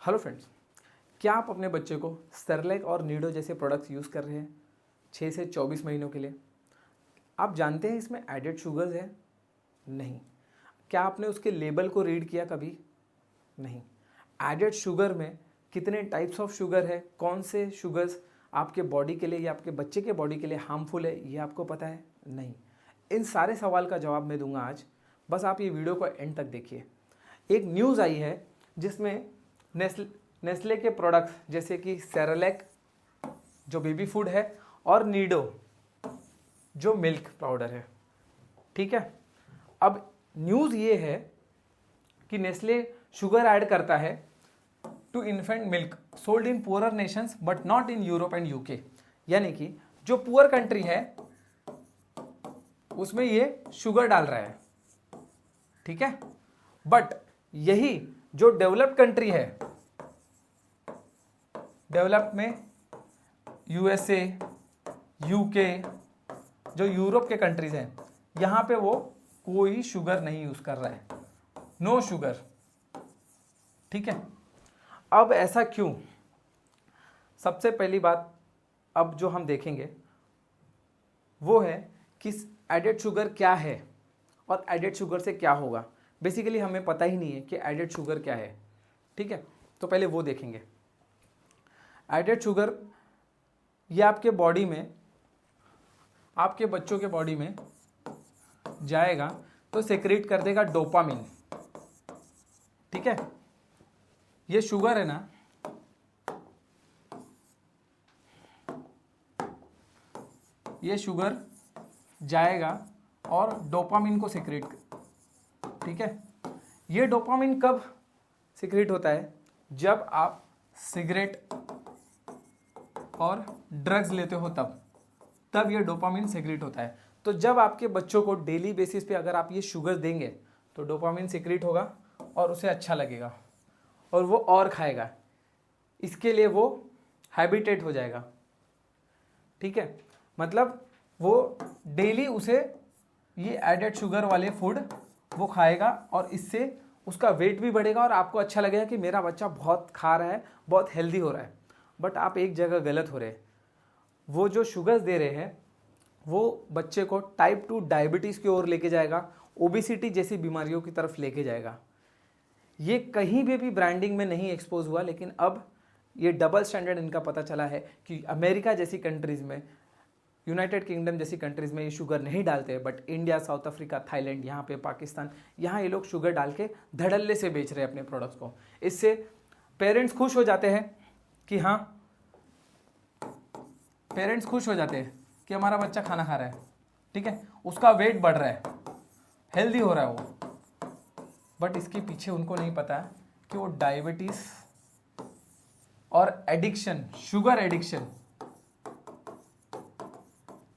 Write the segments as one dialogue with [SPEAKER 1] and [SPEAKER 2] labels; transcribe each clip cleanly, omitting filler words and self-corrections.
[SPEAKER 1] Hello friends, क्या आप अपने बच्चे को सेरेलैक और नीडो जैसे प्रोडक्ट्स यूज़ कर रहे हैं 6 से 24 महीनों के लिए? आप जानते हैं इसमें एडेड शुगर्स है? नहीं। क्या आपने उसके लेबल को रीड किया कभी? नहीं। एडेड शुगर में कितने टाइप्स ऑफ शुगर है, कौन से शुगर्स आपके बॉडी के लिए या आपके बच्चे के बॉडी के लिए हार्मफुल है, ये आपको पता है? नहीं। इन सारे सवाल का जवाब मैं दूंगा आज, बस आप ये वीडियो को एंड तक देखिए। एक न्यूज़ आई है जिसमें नेस्ले के प्रोडक्ट्स जैसे कि सेरेलैक जो बेबी फूड है और नीडो जो मिल्क पाउडर है, ठीक है। अब न्यूज़ ये है कि नेस्ले शुगर ऐड करता है to infant milk sold in poorer nations but not in Europe and UK. यानी कि जो पुअर कंट्री है उसमें ये शुगर डाल रहा है, ठीक है। बट यही जो डेवलप्ड कंट्री है, डेवलप में यूएसए, यूके, जो यूरोप के कंट्रीज हैं, यहां पे वो कोई शुगर नहीं यूज कर रहा है, नो शुगर, ठीक है। अब ऐसा क्यों? सबसे पहली बात अब जो हम देखेंगे वो है कि एडेड शुगर क्या है और एडेड शुगर से क्या होगा। बेसिकली हमें पता ही नहीं है कि एडेड शुगर क्या है, ठीक है। तो पहले वो देखेंगे। एडेड शुगर ये आपके बॉडी में, आपके बच्चों के बॉडी में जाएगा तो सेक्रेट कर देगा डोपामिन, ठीक है। ये शुगर है ना, ये शुगर जाएगा और डोपामिन को सेक्रेट, ठीक है। ये डोपामिन कब सेक्रेट होता है? जब आप सिगरेट और ड्रग्स लेते हो तब ये डोपामिन सेक्रेट होता है। तो जब आपके बच्चों को डेली बेसिस पे अगर आप ये शुगर देंगे तो डोपामिन सेक्रेट होगा और उसे अच्छा लगेगा और वो और खाएगा, इसके लिए वो हैबिटेट हो जाएगा, ठीक है। मतलब वो डेली उसे ये एडेड शुगर वाले फूड वो खाएगा और इससे उसका वेट भी बढ़ेगा और आपको अच्छा लगेगा कि मेरा बच्चा बहुत खा रहा है, बहुत हेल्दी हो रहा है। बट आप एक जगह गलत हो रहे हैं। वो जो शुगर्स दे रहे हैं वो बच्चे को टाइप 2 डायबिटीज़ की ओर लेके जाएगा, ओबेसिटी जैसी बीमारियों की तरफ लेके जाएगा। ये कहीं भी ब्रांडिंग में नहीं एक्सपोज हुआ, लेकिन अब ये डबल स्टैंडर्ड इनका पता चला है कि अमेरिका जैसी कंट्रीज़ में, यूनाइटेड किंगडम जैसी कंट्रीज़ में ये शुगर नहीं डालते हैं, but India, south Africa, Thailand, यहाँ पे पाकिस्तान, यहाँ ये लोग शुगर डाल के धड़ल्ले से बेच रहे हैं अपने प्रोडक्ट्स को। इससे पेरेंट्स खुश हो जाते हैं कि हाँ, पेरेंट्स खुश हो जाते हैं कि हमारा बच्चा खाना खा रहा है, ठीक है, उसका वेट बढ़ रहा है, हेल्दी हो रहा है वो। बट इसके पीछे उनको नहीं पता कि वो डायबिटीज़ और एडिक्शन, शुगर एडिक्शन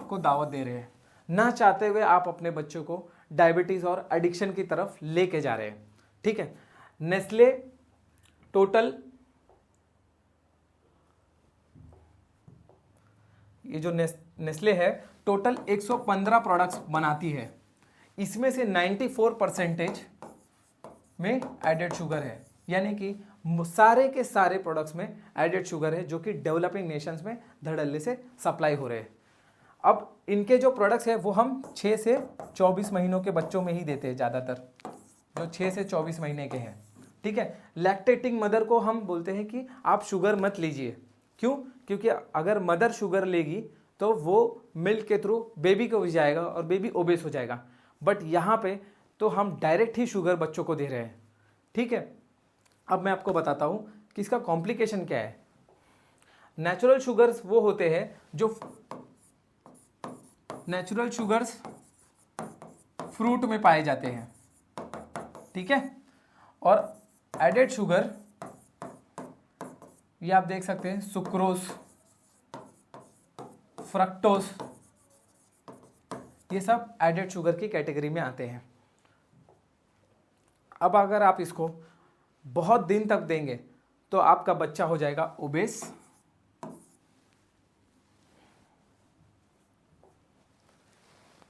[SPEAKER 1] को दावत दे रहे हैं। ना चाहते हुए आप अपने बच्चों को डायबिटीज़ और एडिक्शन की तरफ लेके जा रहे हैं, ठीक है। नेस्ले टोटल, ये जो नेस्ले है टोटल 115 प्रोडक्ट्स बनाती है। इसमें से 94% में एडेड शुगर है, यानी कि सारे के सारे प्रोडक्ट्स में एडेड शुगर है जो कि डेवलपिंग नेशंस में धड़ल्ले से सप्लाई हो रहे हैं। अब इनके जो प्रोडक्ट्स है वो हम 6 से 24 महीनों के बच्चों में ही देते हैं, ज़्यादातर जो 6 से 24 महीने के हैं, ठीक है। लैक्टेटिंग मदर को हम बोलते हैं कि आप शुगर मत लीजिए। क्यों? क्योंकि अगर मदर शुगर लेगी तो वो मिल्क के थ्रू बेबी को भी जाएगा और बेबी ओबेस हो जाएगा। बट यहाँ पे तो हम डायरेक्ट ही शुगर बच्चों को दे रहे हैं, ठीक है। अब मैं आपको बताता हूँ कि इसका कॉम्प्लिकेशन क्या है। नेचुरल शुगर्स वो होते हैं जो नेचुरल शुगर्स फ्रूट में पाए जाते हैं, ठीक है। और एडेड शुगर ये आप देख सकते हैं, सुक्रोज, फ्रक्टोज, ये सब एडेड शुगर की कैटेगरी में आते हैं। अब अगर आप इसको बहुत दिन तक देंगे तो आपका बच्चा हो जाएगा ओबेस,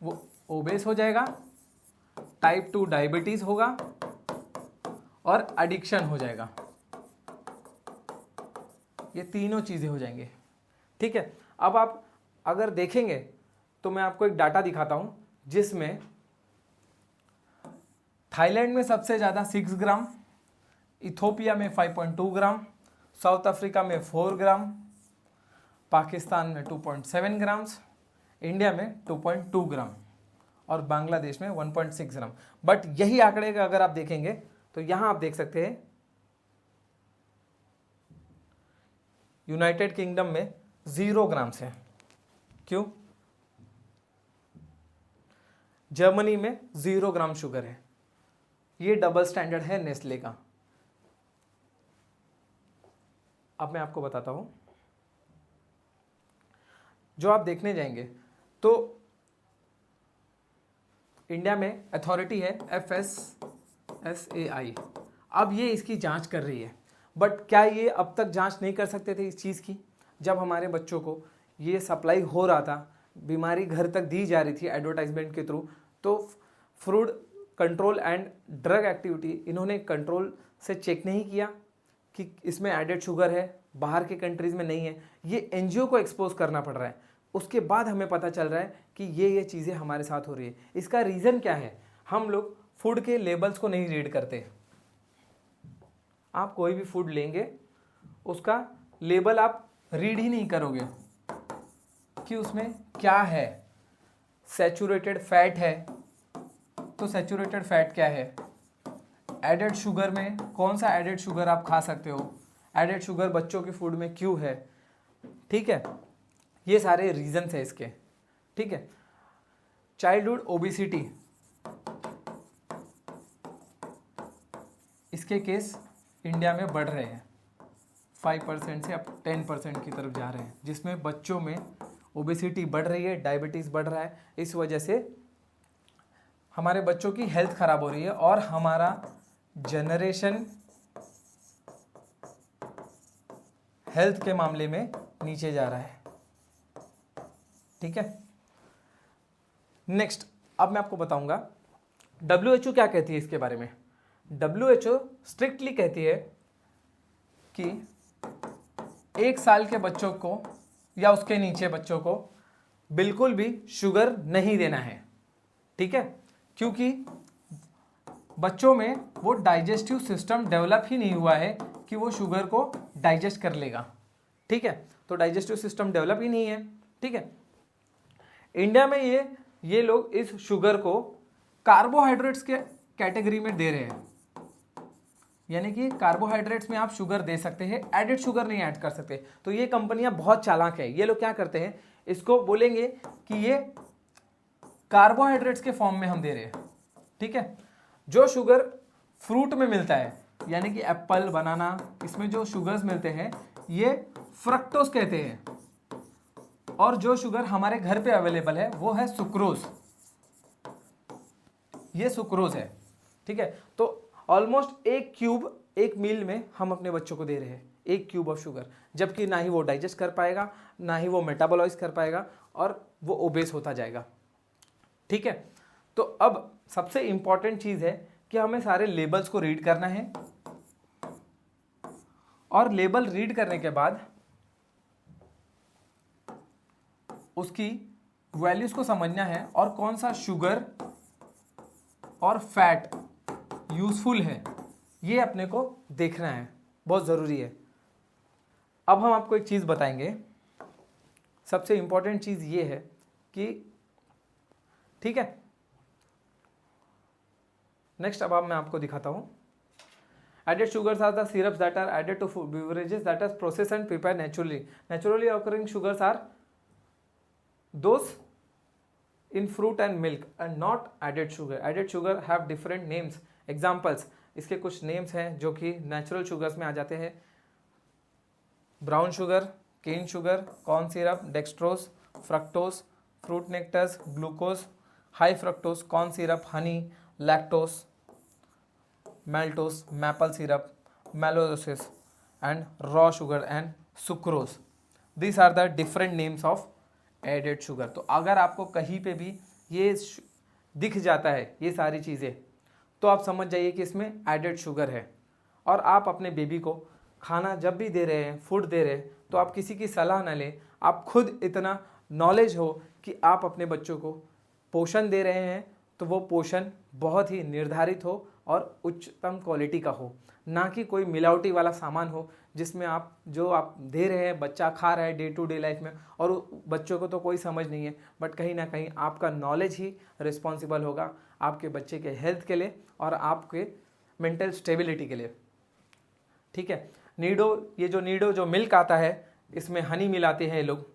[SPEAKER 1] वो ओबेस हो जाएगा, टाइप 2 डायबिटीज होगा और एडिक्शन हो जाएगा। ये तीनों चीज़ें हो जाएंगे। ठीक है, अब आप अगर देखेंगे तो मैं आपको एक डाटा दिखाता हूं जिसमें थाईलैंड में सबसे ज़्यादा 6 ग्राम, इथोपिया में 5.2 ग्राम, साउथ अफ्रीका में 4 ग्राम, पाकिस्तान में 2.7 ग्राम्स, इंडिया में 2.2 ग्राम और बांग्लादेश में 1.6 ग्राम। बट यही आंकड़े का अगर आप देखेंगे तो यहां आप देख सकते हैं यूनाइटेड किंगडम में 0 ग्राम्स है। क्यों? जर्मनी में 0 ग्राम शुगर है। ये डबल स्टैंडर्ड है नेस्ले का। अब मैं आपको बताता हूं, जो आप देखने जाएंगे तो इंडिया में अथॉरिटी है FSSAI। अब ये इसकी जांच कर रही है, बट क्या ये अब तक जांच नहीं कर सकते थे इस चीज़ की? जब हमारे बच्चों को ये सप्लाई हो रहा था, बीमारी घर तक दी जा रही थी एडवर्टाइजमेंट के थ्रू, तो food control and drug activity इन्होंने कंट्रोल से चेक नहीं किया कि इसमें एडेड शुगर है, बाहर के कंट्रीज़ में नहीं है। ये NGO को एक्सपोज करना पड़ रहा है, उसके बाद हमें पता चल रहा है कि ये चीज़ें हमारे साथ हो रही है। इसका रीज़न क्या है? हम लोग फूड के लेबल्स को नहीं रीड करते। आप कोई भी फूड लेंगे, उसका लेबल आप रीड ही नहीं करोगे कि उसमें क्या है। सैचुरेटेड फैट है तो सैचुरेटेड फैट क्या है, एडेड शुगर में कौन सा एडेड शुगर आप खा सकते हो, एडेड शुगर बच्चों के फूड में क्यों है। ठीक है, ये सारे रीजंस है इसके। ठीक है, चाइल्डहुड ओबेसिटी, इसके केस इंडिया में बढ़ रहे हैं, 5% से अब 10% की तरफ जा रहे हैं, जिसमें बच्चों में ओबेसिटी बढ़ रही है, डायबिटीज़ बढ़ रहा है। इस वजह से हमारे बच्चों की हेल्थ खराब हो रही है और हमारा जनरेशन हेल्थ के मामले में नीचे जा रहा है। ठीक है, नेक्स्ट अब मैं आपको बताऊंगा WHO क्या कहती है इसके बारे में। WHO स्ट्रिक्टली कहती है कि 1 साल के बच्चों को या उसके नीचे बच्चों को बिल्कुल भी शुगर नहीं देना है। ठीक है, क्योंकि बच्चों में वो डाइजेस्टिव सिस्टम डेवलप ही नहीं हुआ है कि वो शुगर को डाइजेस्ट कर लेगा। ठीक है, तो डाइजेस्टिव सिस्टम डेवलप ही नहीं है। ठीक है, इंडिया में ये लोग इस शुगर को कार्बोहाइड्रेट्स के कैटेगरी में दे रहे हैं, यानी कि कार्बोहाइड्रेट्स में आप शुगर दे सकते हैं, एडेड शुगर नहीं ऐड कर सकते। तो ये कंपनियां बहुत चालाक है। ये लोग क्या करते हैं, इसको बोलेंगे कि ये कार्बोहाइड्रेट्स के फॉर्म में हम दे रहे हैं। ठीक है, जो शुगर फ्रूट में मिलता है, यानी कि एप्पल, बनाना, इसमें जो शुगर्स मिलते हैं ये फ्रक्टोज कहते हैं, और जो शुगर हमारे घर पे अवेलेबल है वो है सुक्रोज। ये सुक्रोज है। ठीक है, तो ऑलमोस्ट 1 क्यूब एक मील में हम अपने बच्चों को दे रहे हैं, 1 क्यूब ऑफ शुगर, जबकि ना ही वो डाइजेस्ट कर पाएगा, ना ही वो मेटाबोलाइज कर पाएगा और वो ओबेस होता जाएगा। ठीक है, तो अब सबसे इंपॉर्टेंट चीज है कि हमें सारे लेबल्स को रीड करना है, और लेबल रीड करने के बाद उसकी वैल्यूज को समझना है और कौन सा शुगर और फैट यूजफुल है ये अपने को देखना है, बहुत ज़रूरी है। अब हम आपको एक चीज़ बताएंगे, सबसे इंपॉर्टेंट चीज़ ये है कि ठीक है, नेक्स्ट अब मैं आपको दिखाता हूँ। Added sugars are the syrups that are added to food beverages that are processed and prepared naturally. Naturally occurring sugars are those in fruit and milk and not added sugar. Added sugar have different names. Examples, इसके कुछ names हैं जो कि natural sugars में आ जाते हैं। Brown sugar, cane sugar, corn syrup, dextrose, fructose, fruit nectars, glucose, high fructose, corn syrup, honey, lactose, maltose, maple syrup, maltodextrin, and raw sugar and sucrose. These are the different names of added sugar. तो अगर आपको कहीं पे भी ये दिख जाता है ये सारी चीज़ें, तो आप समझ जाइए कि इसमें एडेड शुगर है, और आप अपने बेबी को खाना जब भी दे रहे हैं, फूड दे रहे हैं, तो आप किसी की सलाह ना लें, आप खुद इतना नॉलेज हो कि आप अपने बच्चों को पोषण दे रहे हैं तो वो पोषण बहुत ही निर्धारित हो और उच्चतम क्वालिटी का हो, ना कि कोई मिलावटी वाला सामान हो जिसमें आप जो आप दे रहे हैं बच्चा खा रहा है डे टू डे लाइफ में, और बच्चों को तो कोई समझ नहीं है, बट कहीं ना कहीं आपका नॉलेज ही रिस्पॉन्सिबल होगा आपके बच्चे के हेल्थ के लिए और आपके मेंटल स्टेबिलिटी के लिए। ठीक है। नीडो, ये जो नीडो जो मिल्क आता है इसमें हनी मिलाते हैं ये लोग,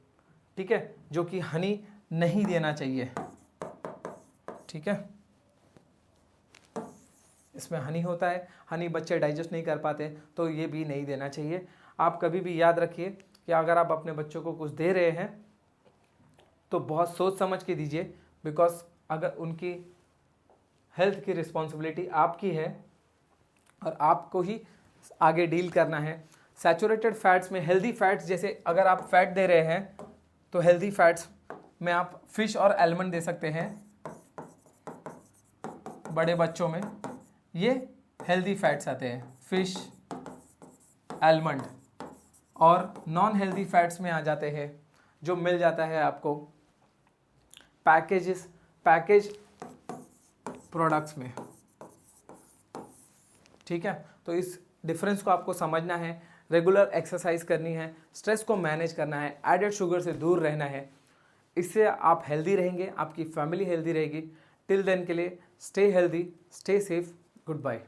[SPEAKER 1] ठीक है, जो कि हनी नहीं देना चाहिए। ठीक है, इसमें हनी होता है, हनी बच्चे डाइजेस्ट नहीं कर पाते, तो ये भी नहीं देना चाहिए। आप कभी भी याद रखिए कि अगर आप अपने बच्चों को कुछ दे रहे हैं तो बहुत सोच समझ के दीजिए, बिकॉज अगर उनकी हेल्थ की रिस्पॉन्सिबिलिटी आपकी है और आपको ही आगे डील करना है। सैचुरेटेड फैट्स में हेल्दी फैट्स, जैसे अगर आप फैट दे रहे हैं तो हेल्दी फैट्स में आप फिश और आलमंड दे सकते हैं बड़े बच्चों में, ये हेल्दी फैट्स आते हैं, फिश, आलमंड। और नॉन हेल्दी फैट्स में आ जाते हैं जो मिल जाता है आपको पैकेज प्रोडक्ट्स में। ठीक है, तो इस डिफरेंस को आपको समझना है, रेगुलर एक्सरसाइज करनी है, स्ट्रेस को मैनेज करना है, एडेड शुगर से दूर रहना है। इससे आप हेल्दी रहेंगे, आपकी फैमिली हेल्दी रहेगी। टिल देन के लिए stay healthy, stay safe, good bye.